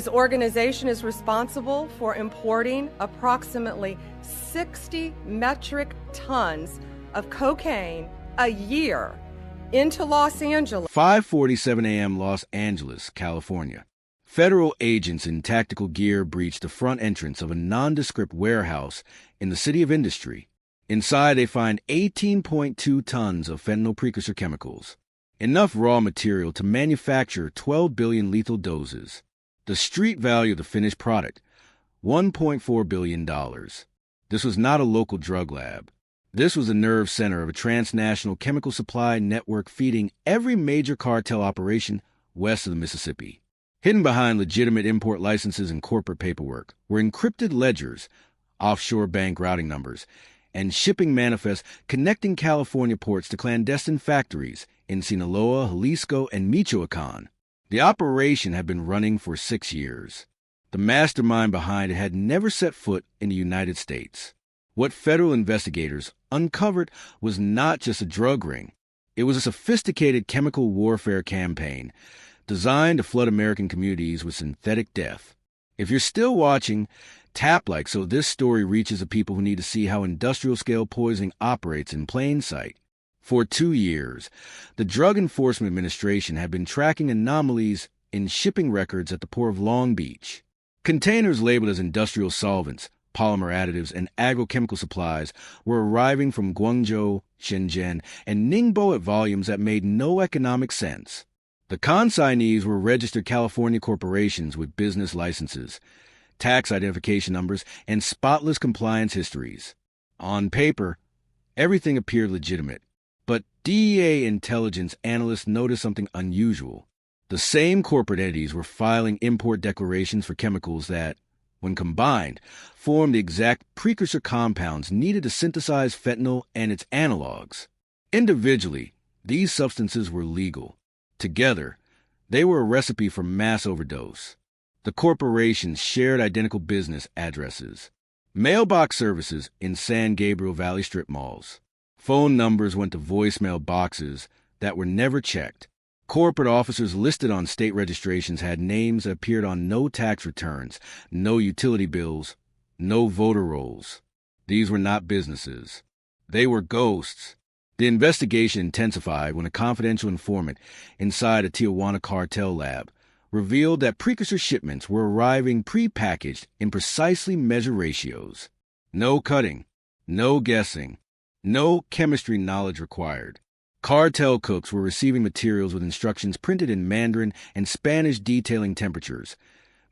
This organization is responsible for importing approximately 60 metric tons of cocaine a year into Los Angeles. 5:47 a.m. Los Angeles, California. Federal agents in tactical gear breached the front entrance of a nondescript warehouse in the City of Industry. Inside, they find 18.2 tons of fentanyl precursor chemicals, enough raw material to manufacture 12 billion lethal doses. The street value of the finished product, $1.4 billion. This was not a local drug lab. This was the nerve center of a transnational chemical supply network feeding every major cartel operation west of the Mississippi. Hidden behind legitimate import licenses and corporate paperwork were encrypted ledgers, offshore bank routing numbers, and shipping manifests connecting California ports to clandestine factories in Sinaloa, Jalisco, and Michoacan. The operation had been running for 6 years. The mastermind behind it had never set foot in the United States. What federal investigators uncovered was not just a drug ring. It was a sophisticated chemical warfare campaign designed to flood American communities with synthetic death. If you're still watching, tap like so this story reaches the people who need to see how industrial-scale poisoning operates in plain sight. For 2 years, the Drug Enforcement Administration had been tracking anomalies in shipping records at the Port of Long Beach. Containers labeled as industrial solvents, polymer additives, and agrochemical supplies were arriving from Guangzhou, Shenzhen, and Ningbo at volumes that made no economic sense. The consignees were registered California corporations with business licenses, tax identification numbers, and spotless compliance histories. On paper, everything appeared legitimate, but DEA intelligence analysts noticed something unusual. The same corporate entities were filing import declarations for chemicals that, when combined, formed the exact precursor compounds needed to synthesize fentanyl and its analogs. Individually, these substances were legal. Together, they were a recipe for mass overdose. The corporations shared identical business addresses, mailbox services in San Gabriel Valley strip malls. Phone numbers went to voicemail boxes that were never checked. Corporate officers listed on state registrations had names that appeared on no tax returns, no utility bills, no voter rolls. These were not businesses. They were ghosts. The investigation intensified when a confidential informant inside a Tijuana cartel lab revealed that precursor shipments were arriving pre-packaged in precisely measured ratios. No cutting, no guessing, no chemistry knowledge required. Cartel cooks were receiving materials with instructions printed in Mandarin and Spanish detailing temperatures,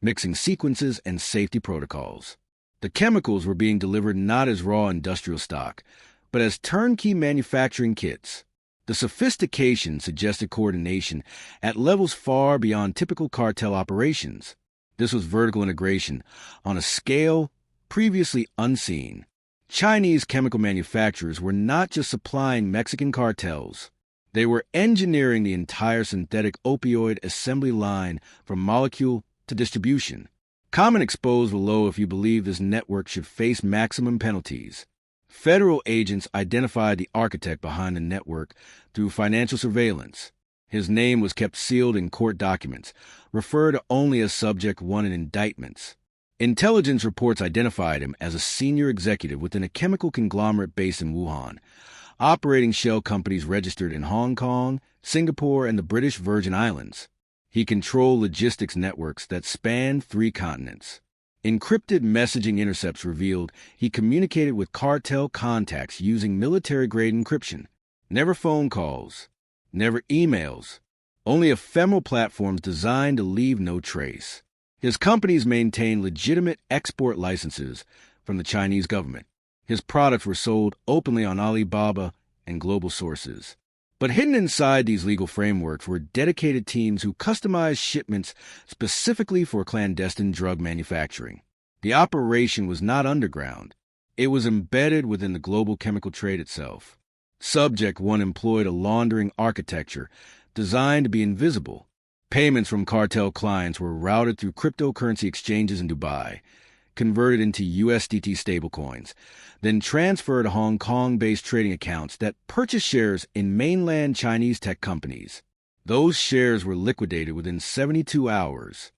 mixing sequences and safety protocols. The chemicals were being delivered not as raw industrial stock, but as turnkey manufacturing kits. The sophistication suggested coordination at levels far beyond typical cartel operations. This was vertical integration on a scale previously unseen. Chinese chemical manufacturers were not just supplying Mexican cartels. They were engineering the entire synthetic opioid assembly line from molecule to distribution. Comment exposed below if you believe this network should face maximum penalties. Federal agents identified the architect behind the network through financial surveillance. His name was kept sealed in court documents, referred to only as Subject 1 in indictments. Intelligence reports identified him as a senior executive within a chemical conglomerate based in Wuhan, operating shell companies registered in Hong Kong, Singapore, and the British Virgin Islands. He controlled logistics networks that spanned 3 continents. Encrypted messaging intercepts revealed he communicated with cartel contacts using military-grade encryption. Never phone calls, never emails, only ephemeral platforms designed to leave no trace. His companies maintained legitimate export licenses from the Chinese government. His products were sold openly on Alibaba and global sources. But hidden inside these legal frameworks were dedicated teams who customized shipments specifically for clandestine drug manufacturing. The operation was not underground. It was embedded within the global chemical trade itself. Subject 1 employed a laundering architecture designed to be invisible. Payments from cartel clients were routed through cryptocurrency exchanges in Dubai, converted into USDT stablecoins, then transferred to Hong Kong-based trading accounts that purchased shares in mainland Chinese tech companies. Those shares were liquidated within 72 hours.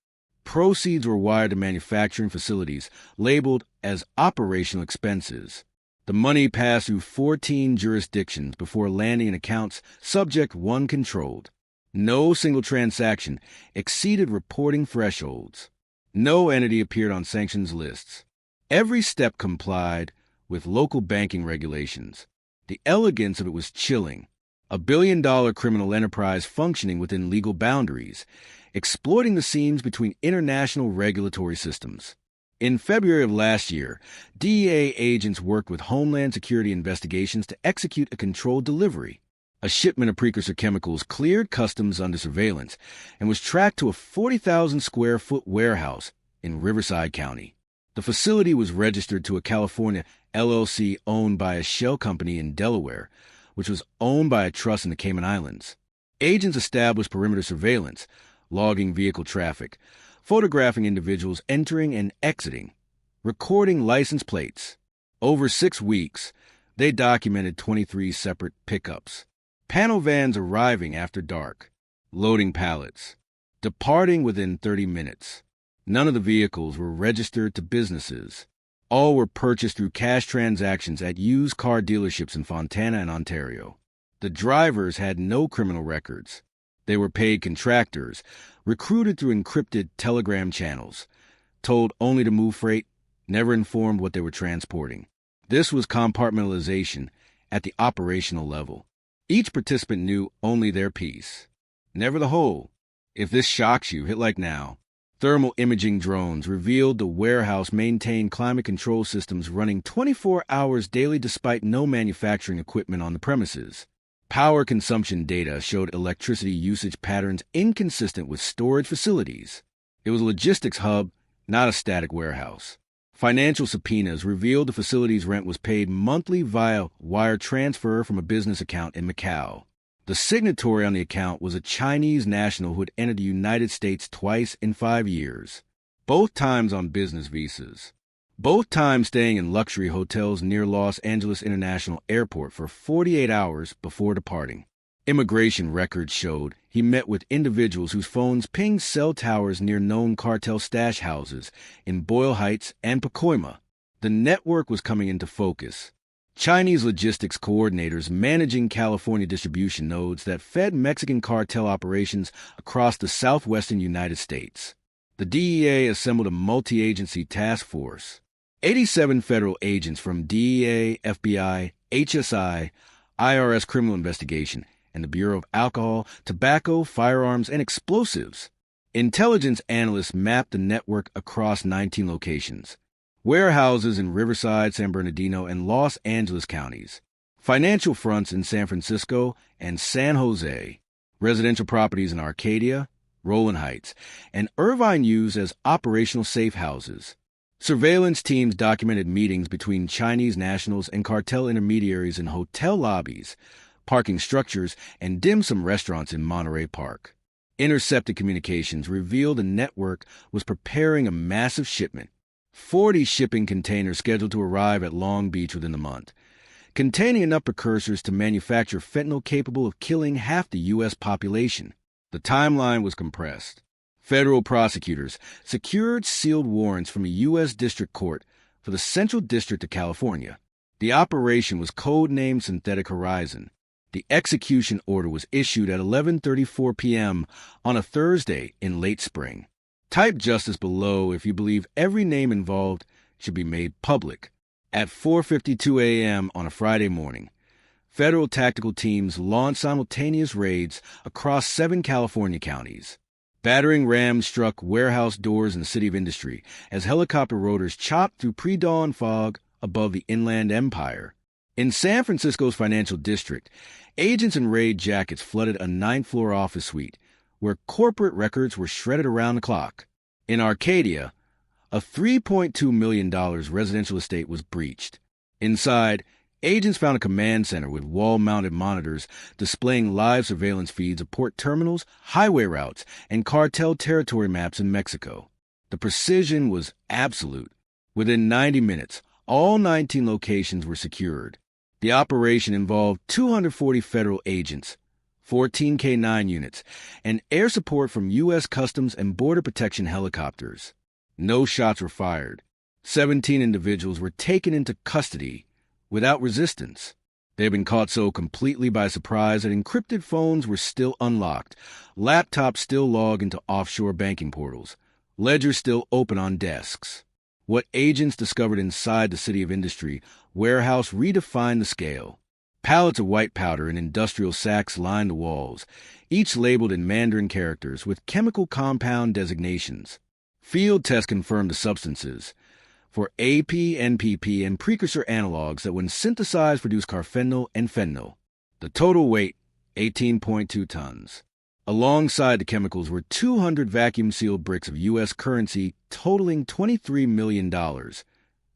proceeds were wired to manufacturing facilities labeled as operational expenses. The money passed through 14 jurisdictions before landing in accounts subject one controlled. No single transaction exceeded reporting thresholds. No entity appeared on sanctions lists. Every step complied with local banking regulations. The elegance of it was chilling. A billion-dollar criminal enterprise functioning within legal boundaries, exploiting the seams between international regulatory systems. In February of last year, DEA agents worked with Homeland Security investigations to execute a controlled delivery. A shipment of precursor chemicals cleared customs under surveillance and was tracked to a 40,000-square-foot warehouse in Riverside County. The facility was registered to a California LLC owned by a shell company in Delaware, which was owned by a trust in the Cayman Islands. Agents established perimeter surveillance, logging vehicle traffic, photographing individuals entering and exiting, recording license plates. Over 6 weeks, they documented 23 separate pickups, panel vans arriving after dark, loading pallets, departing within 30 minutes. None of the vehicles were registered to businesses. All were purchased through cash transactions at used car dealerships in Fontana and Ontario. The drivers had no criminal records. They were paid contractors, recruited through encrypted telegram channels, told only to move freight, never informed what they were transporting. This was compartmentalization at the operational level. Each participant knew only their piece, never the whole. If this shocks you, hit like now. Thermal imaging drones revealed the warehouse maintained climate control systems running 24 hours daily despite no manufacturing equipment on the premises. Power consumption data showed electricity usage patterns inconsistent with storage facilities. It was a logistics hub, not a static warehouse. Financial subpoenas revealed the facility's rent was paid monthly via wire transfer from a business account in Macau. The signatory on the account was a Chinese national who had entered the United States twice in 5 years, both times on business visas. Both times staying in luxury hotels near Los Angeles International Airport for 48 hours before departing. Immigration records showed he met with individuals whose phones pinged cell towers near known cartel stash houses in Boyle Heights and Pacoima. The network was coming into focus. Chinese logistics coordinators managing California distribution nodes that fed Mexican cartel operations across the southwestern United States. The DEA assembled a multi-agency task force. 87 federal agents from DEA, FBI, HSI, IRS Criminal Investigation, and the Bureau of Alcohol, Tobacco, Firearms, and Explosives. Intelligence analysts mapped the network across 19 locations. Warehouses in Riverside, San Bernardino, and Los Angeles counties. Financial fronts in San Francisco and San Jose. Residential properties in Arcadia, Rowland Heights, and Irvine used as operational safe houses. Surveillance teams documented meetings between Chinese nationals and cartel intermediaries in hotel lobbies, parking structures, and dim sum restaurants in Monterey Park. Intercepted communications revealed the network was preparing a massive shipment, 40 shipping containers scheduled to arrive at Long Beach within the month, containing enough precursors to manufacture fentanyl capable of killing half the U.S. population. The timeline was compressed. Federal prosecutors secured sealed warrants from a U.S. District Court for the Central District of California. The operation was codenamed Synthetic Horizon. The execution order was issued at 11:34 p.m. on a Thursday in late spring. Type justice below if you believe every name involved should be made public. At 4:52 a.m. on a Friday morning, federal tactical teams launched simultaneous raids across 7 California counties. Battering rams struck warehouse doors in the City of Industry as helicopter rotors chopped through pre-dawn fog above the Inland Empire. In San Francisco's financial district, agents in raid jackets flooded a 9th-floor office suite where corporate records were shredded around the clock. In Arcadia, a $3.2 million residential estate was breached. Inside, agents found a command center with wall-mounted monitors displaying live surveillance feeds of port terminals, highway routes, and cartel territory maps in Mexico. The precision was absolute. Within 90 minutes, all 19 locations were secured. The operation involved 240 federal agents, 14 K-9 units, and air support from U.S. Customs and Border Protection helicopters. No shots were fired. 17 individuals were taken into custody without resistance. They had been caught so completely by surprise that encrypted phones were still unlocked, laptops still logged into offshore banking portals, ledgers still open on desks. What agents discovered inside the City of Industry warehouse redefined the scale. Pallets of white powder in industrial sacks lined the walls, each labeled in Mandarin characters with chemical compound designations. Field tests confirmed the substances for AP, NPP, and precursor analogs that when synthesized produce carfentanil and fentanyl. The total weight, 18.2 tons. Alongside the chemicals were 200 vacuum-sealed bricks of U.S. currency totaling $23 million,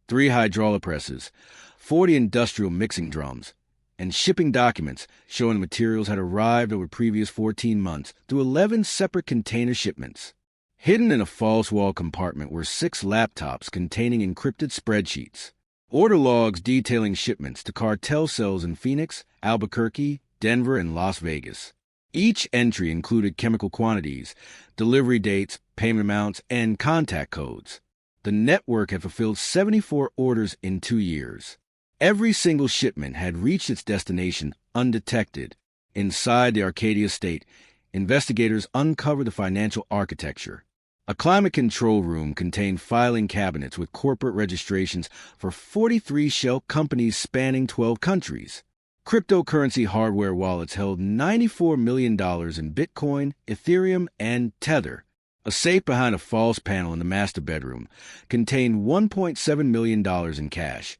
3 hydraulic presses, 40 industrial mixing drums, and shipping documents showing the materials had arrived over previous 14 months through 11 separate container shipments. Hidden in a false wall compartment were 6 laptops containing encrypted spreadsheets, order logs detailing shipments to cartel cells in Phoenix, Albuquerque, Denver, and Las Vegas. Each entry included chemical quantities, delivery dates, payment amounts, and contact codes. The network had fulfilled 74 orders in 2 years. Every single shipment had reached its destination undetected. Inside the Arcadia estate, investigators uncovered the financial architecture. A climate control room contained filing cabinets with corporate registrations for 43 shell companies spanning 12 countries. Cryptocurrency hardware wallets held $94 million in Bitcoin, Ethereum, and Tether. A safe behind a false panel in the master bedroom contained $1.7 million in cash.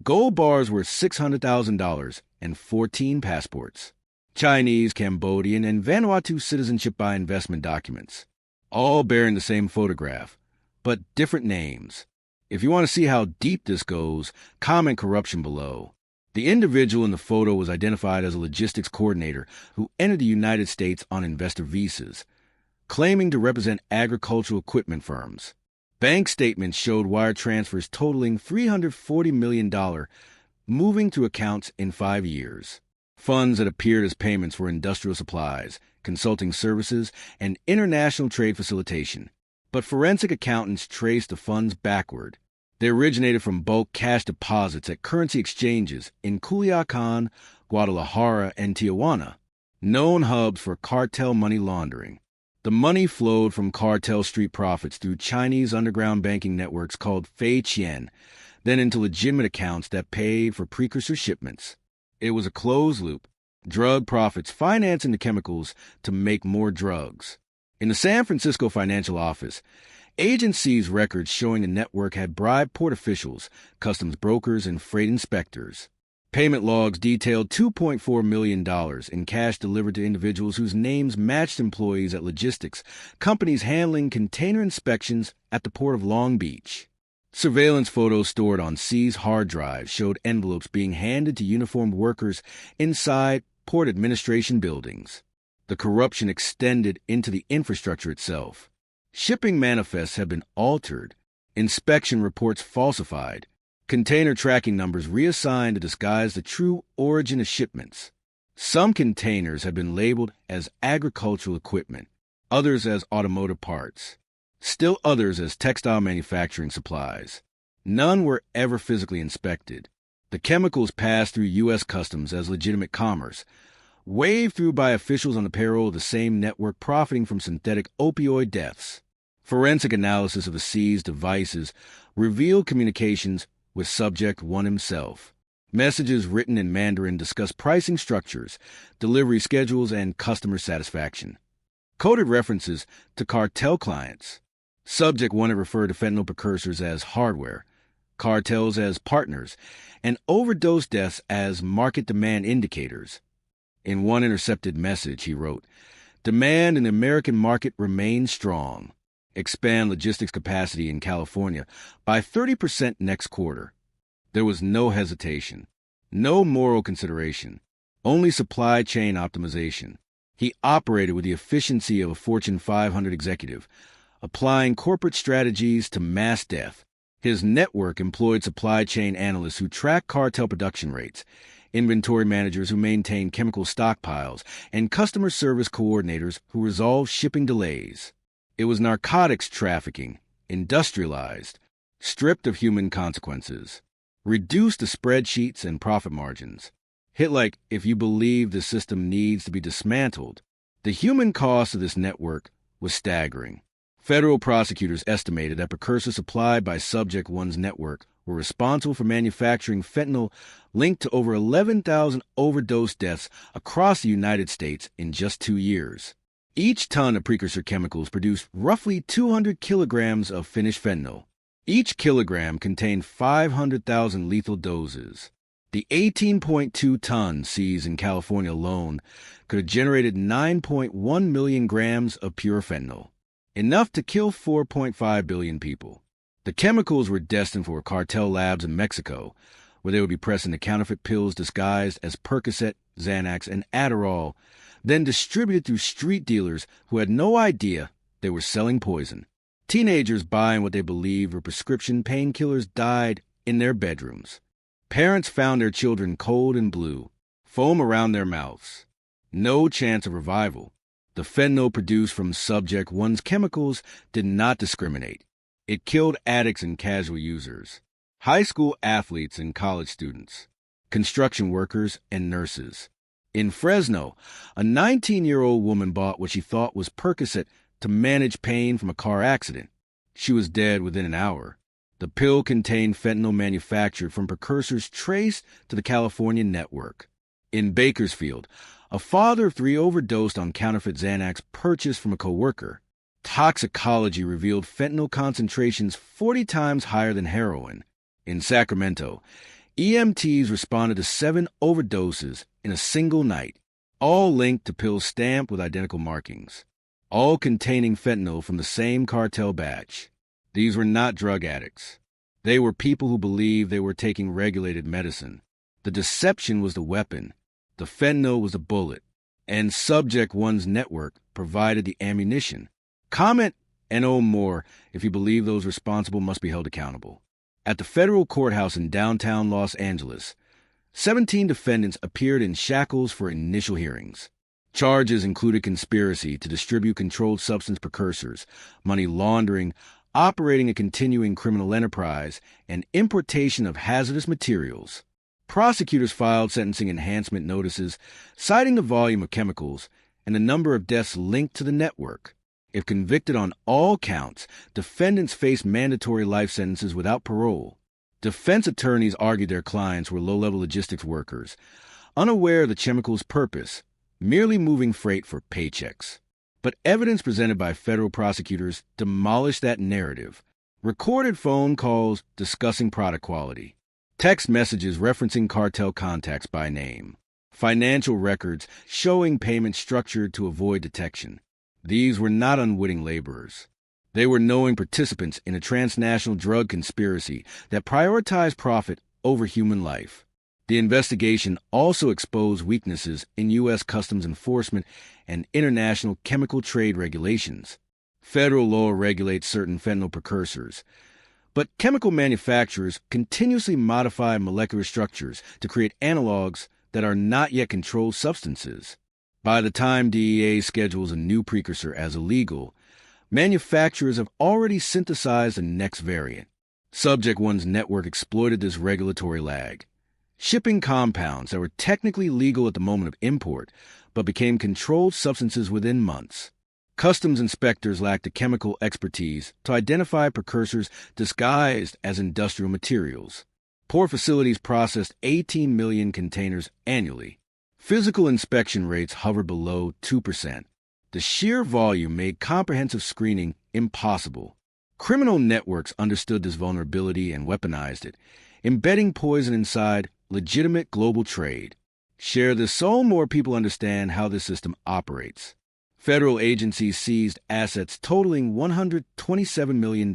Gold bars worth $600,000 and 14 passports. Chinese, Cambodian, and Vanuatu citizenship by investment documents, all bearing the same photograph, but different names. If you want to see how deep this goes, comment corruption below. The individual in the photo was identified as a logistics coordinator who entered the United States on investor visas, claiming to represent agricultural equipment firms. Bank statements showed wire transfers totaling $340 million moving to accounts in 5 years. Funds that appeared as payments for industrial supplies, consulting services, and international trade facilitation. But forensic accountants traced the funds backward. They originated from bulk cash deposits at currency exchanges in Culiacan, Guadalajara, and Tijuana, known hubs for cartel money laundering. The money flowed from cartel street profits through Chinese underground banking networks called Fei Qian, then into legitimate accounts that paid for precursor shipments. It was a closed loop, drug profits financing the chemicals to make more drugs. In the San Francisco financial office, agents seized records showing the network had bribed port officials, customs brokers, and freight inspectors. Payment logs detailed $2.4 million in cash delivered to individuals whose names matched employees at logistics companies handling container inspections at the port of Long Beach. Surveillance photos stored on seized hard drives showed envelopes being handed to uniformed workers inside port administration buildings. The corruption extended into the infrastructure itself. Shipping manifests have been altered, inspection reports falsified, container tracking numbers reassigned to disguise the true origin of shipments. Some containers have been labeled as agricultural equipment, others as automotive parts, still others as textile manufacturing supplies. None were ever physically inspected. The chemicals passed through U.S. Customs as legitimate commerce, waved through by officials on the payroll of the same network profiting from synthetic opioid deaths. Forensic analysis of the seized devices revealed communications with Subject 1 himself. Messages written in Mandarin discuss pricing structures, delivery schedules, and customer satisfaction. Coded references to cartel clients. Subject 1 had referred to fentanyl precursors as hardware, cartels as partners, and overdose deaths as market demand indicators. In one intercepted message, he wrote, "Demand in the American market remains strong. Expand logistics capacity in California by 30% next quarter." There was no hesitation, no moral consideration, only supply chain optimization. He operated with the efficiency of a Fortune 500 executive, applying corporate strategies to mass death. His network employed supply chain analysts who tracked cartel production rates, inventory managers who maintain chemical stockpiles, and customer service coordinators who resolve shipping delays. It was narcotics trafficking, industrialized, stripped of human consequences, reduced to spreadsheets and profit margins. Hit like, if you believe the system needs to be dismantled, the human cost of this network was staggering. Federal prosecutors estimated that precursors supplied by Subject 1's network were responsible for manufacturing fentanyl linked to over 11,000 overdose deaths across the United States in just 2 years. Each ton of precursor chemicals produced roughly 200 kilograms of finished fentanyl. Each kilogram contained 500,000 lethal doses. The 18.2 tons seized in California alone could have generated 9.1 million grams of pure fentanyl, enough to kill 4.5 billion people. The chemicals were destined for cartel labs in Mexico, where they would be pressed into counterfeit pills disguised as Percocet, Xanax, and Adderall, then distributed through street dealers who had no idea they were selling poison. Teenagers buying what they believed were prescription painkillers died in their bedrooms. Parents found their children cold and blue, foam around their mouths. No chance of revival. The fentanyl produced from Subject 1's chemicals did not discriminate. It killed addicts and casual users, high school athletes and college students, construction workers and nurses. In Fresno, a 19-year-old woman bought what she thought was Percocet to manage pain from a car accident. She was dead within an hour. The pill contained fentanyl manufactured from precursors traced to the California network. In Bakersfield, a father of 3 overdosed on counterfeit Xanax purchased from a coworker. Toxicology revealed fentanyl concentrations 40 times higher than heroin. In Sacramento, EMTs responded to 7 overdoses in a single night, all linked to pills stamped with identical markings, all containing fentanyl from the same cartel batch. These were not drug addicts. They were people who believed they were taking regulated medicine. The deception was the weapon. The fentanyl was the bullet. And Subject 1's network provided the ammunition. Comment and own more if you believe those responsible must be held accountable. At the federal courthouse in downtown Los Angeles, 17 defendants appeared in shackles for initial hearings. Charges included conspiracy to distribute controlled substance precursors, money laundering, operating a continuing criminal enterprise, and importation of hazardous materials. Prosecutors filed sentencing enhancement notices, citing the volume of chemicals and the number of deaths linked to the network. If convicted on all counts, defendants faced mandatory life sentences without parole. Defense attorneys argued their clients were low-level logistics workers, unaware of the chemical's purpose, merely moving freight for paychecks. But evidence presented by federal prosecutors demolished that narrative. Recorded phone calls discussing product quality, text messages referencing cartel contacts by name, financial records showing payments structured to avoid detection. These were not unwitting laborers. They were knowing participants in a transnational drug conspiracy that prioritized profit over human life. The investigation also exposed weaknesses in U.S. customs enforcement and international chemical trade regulations. Federal law regulates certain fentanyl precursors, but chemical manufacturers continuously modify molecular structures to create analogs that are not yet controlled substances. By the time DEA schedules a new precursor as illegal, manufacturers have already synthesized the next variant. Subject 1's network exploited this regulatory lag, shipping compounds that were technically legal at the moment of import, but became controlled substances within months. Customs inspectors lacked the chemical expertise to identify precursors disguised as industrial materials. Port facilities processed 18 million containers annually. Physical inspection rates hovered below 2%. The sheer volume made comprehensive screening impossible. Criminal networks understood this vulnerability and weaponized it, embedding poison inside legitimate global trade. Share this so more people understand how this system operates. Federal agencies seized assets totaling $127 million.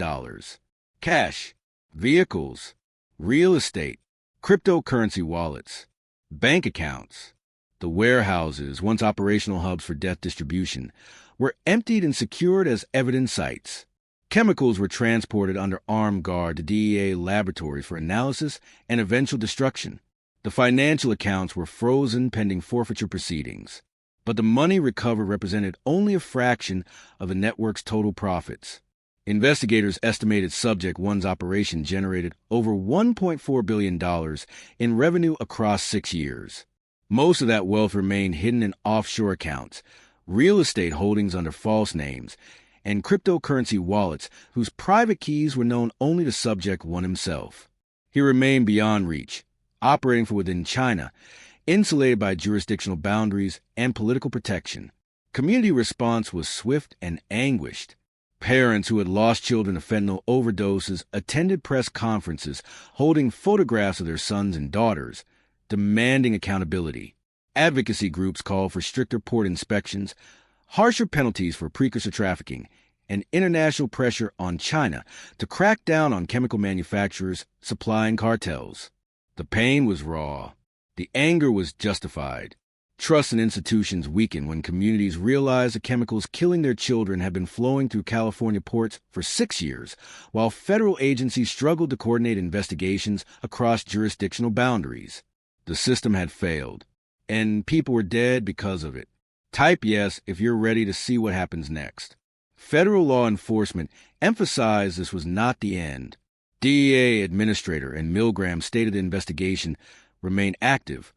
Cash, vehicles, real estate, cryptocurrency wallets, bank accounts. The warehouses, once operational hubs for death distribution, were emptied and secured as evidence sites. Chemicals were transported under armed guard to DEA laboratories for analysis and eventual destruction. The financial accounts were frozen pending forfeiture proceedings, but the money recovered represented only a fraction of the network's total profits. Investigators estimated Subject 1's operation generated over $1.4 billion in revenue across 6 years. Most of that wealth remained hidden in offshore accounts, real estate holdings under false names, and cryptocurrency wallets whose private keys were known only to Subject 1 himself. He remained beyond reach, operating from within China, insulated by jurisdictional boundaries and political protection. Community response was swift and anguished. Parents who had lost children to fentanyl overdoses attended press conferences holding photographs of their sons and daughters, demanding accountability. Advocacy groups called for stricter port inspections, harsher penalties for precursor trafficking, and international pressure on China to crack down on chemical manufacturers supplying cartels. The pain was raw. The anger was justified. Trust in institutions weakened when communities realized the chemicals killing their children had been flowing through California ports for 6 years, while federal agencies struggled to coordinate investigations across jurisdictional boundaries. The system had failed, and people were dead because of it. Type yes if you're ready to see what happens next. Federal law enforcement emphasized this was not the end. DEA Administrator and Milgram stated the investigation remained active,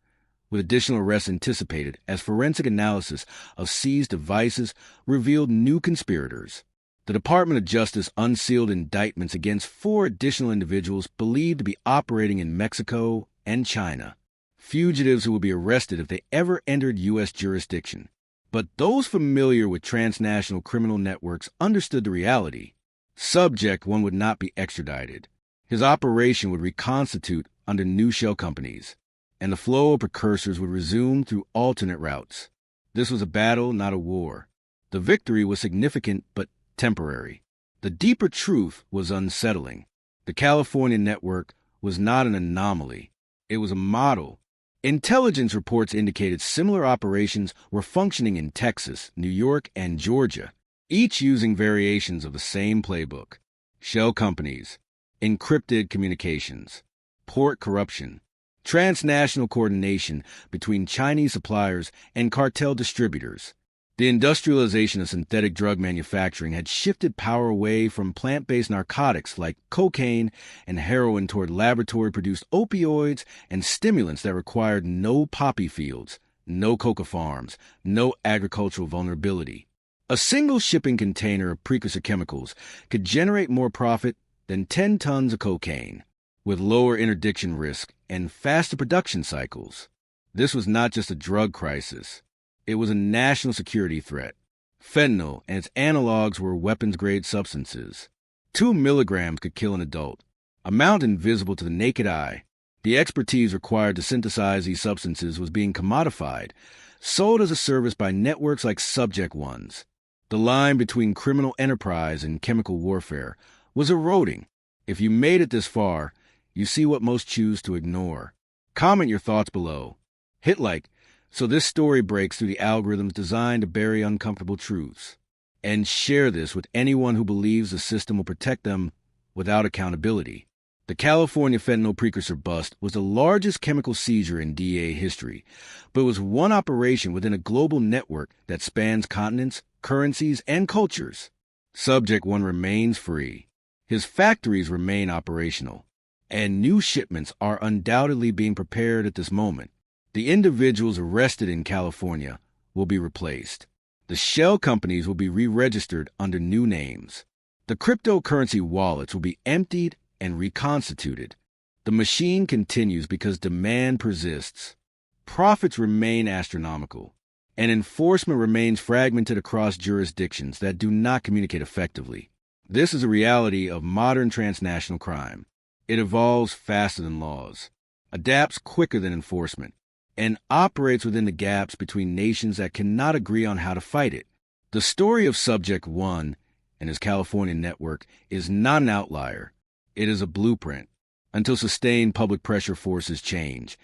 with additional arrests anticipated as forensic analysis of seized devices revealed new conspirators. The Department of Justice unsealed indictments against 4 additional individuals believed to be operating in Mexico and China, fugitives who would be arrested if they ever entered U.S. jurisdiction. But those familiar with transnational criminal networks understood the reality. Subject 1 would not be extradited. His operation would reconstitute under new shell companies, and the flow of precursors would resume through alternate routes. This was a battle, not a war. The victory was significant but temporary. The deeper truth was unsettling. The California network was not an anomaly. It was a model. Intelligence reports indicated similar operations were functioning in Texas, New York, and Georgia, each using variations of the same playbook. Shell companies, encrypted communications, port corruption, transnational coordination between Chinese suppliers and cartel distributors. The industrialization of synthetic drug manufacturing had shifted power away from plant-based narcotics like cocaine and heroin toward laboratory-produced opioids and stimulants that required no poppy fields, no coca farms, no agricultural vulnerability. A single shipping container of precursor chemicals could generate more profit than 10 tons of cocaine, with lower interdiction risk and faster production cycles. This was not just a drug crisis. It was a national security threat. Fentanyl and its analogs were weapons-grade substances. 2 milligrams could kill an adult, amount invisible to the naked eye. The expertise required to synthesize these substances was being commodified, sold as a service by networks like Subject 1's. The line between criminal enterprise and chemical warfare was eroding. If you made it this far, you see what most choose to ignore. Comment your thoughts below. Hit like so this story breaks through the algorithms designed to bury uncomfortable truths. And share this with anyone who believes the system will protect them without accountability. The California fentanyl precursor bust was the largest chemical seizure in DEA history, but it was one operation within a global network that spans continents, currencies, and cultures. Subject 1 remains free. His factories remain operational, and new shipments are undoubtedly being prepared at this moment. The individuals arrested in California will be replaced. The shell companies will be re-registered under new names. The cryptocurrency wallets will be emptied and reconstituted. The machine continues because demand persists. Profits remain astronomical, and enforcement remains fragmented across jurisdictions that do not communicate effectively. This is a reality of modern transnational crime. It evolves faster than laws, adapts quicker than enforcement, and operates within the gaps between nations that cannot agree on how to fight it. The story of Subject 1 and his California network is not an outlier. It is a blueprint. Until sustained public pressure forces change,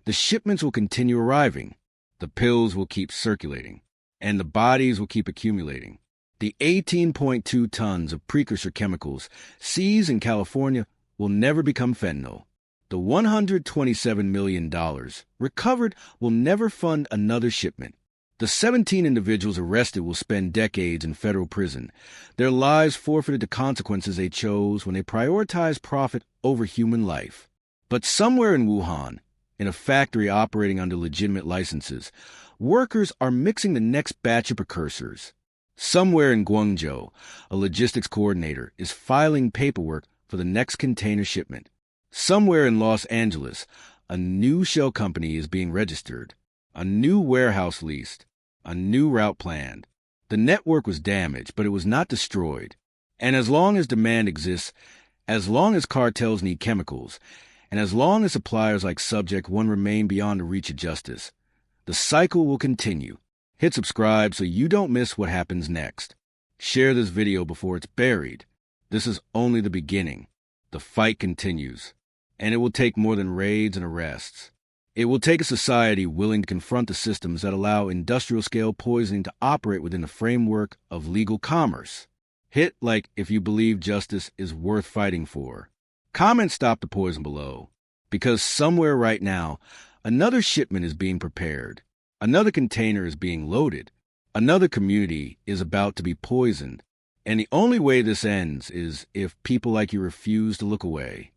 the shipments will continue arriving, the pills will keep circulating, and the bodies will keep accumulating. The 18.2 tons of precursor chemicals seized in California will never become fentanyl. The $127 million recovered will never fund another shipment. The 17 individuals arrested will spend decades in federal prison, their lives forfeited to consequences they chose when they prioritized profit over human life. But somewhere in Wuhan, in a factory operating under legitimate licenses, workers are mixing the next batch of precursors. Somewhere in Guangzhou, a logistics coordinator is filing paperwork for the next container shipment. Somewhere in Los Angeles, a new shell company is being registered, a new warehouse leased, a new route planned. The network was damaged, but it was not destroyed. And as long as demand exists, as long as cartels need chemicals, and as long as suppliers like Subject 1 remain beyond the reach of justice, the cycle will continue. Hit subscribe so you don't miss what happens next. Share this video before it's buried. This is only the beginning. The fight continues. And it will take more than raids and arrests. It will take a society willing to confront the systems that allow industrial-scale poisoning to operate within the framework of legal commerce. Hit like if you believe justice is worth fighting for. Comment stop the poison below, because somewhere right now, another shipment is being prepared. Another container is being loaded. Another community is about to be poisoned. And the only way this ends is if people like you refuse to look away.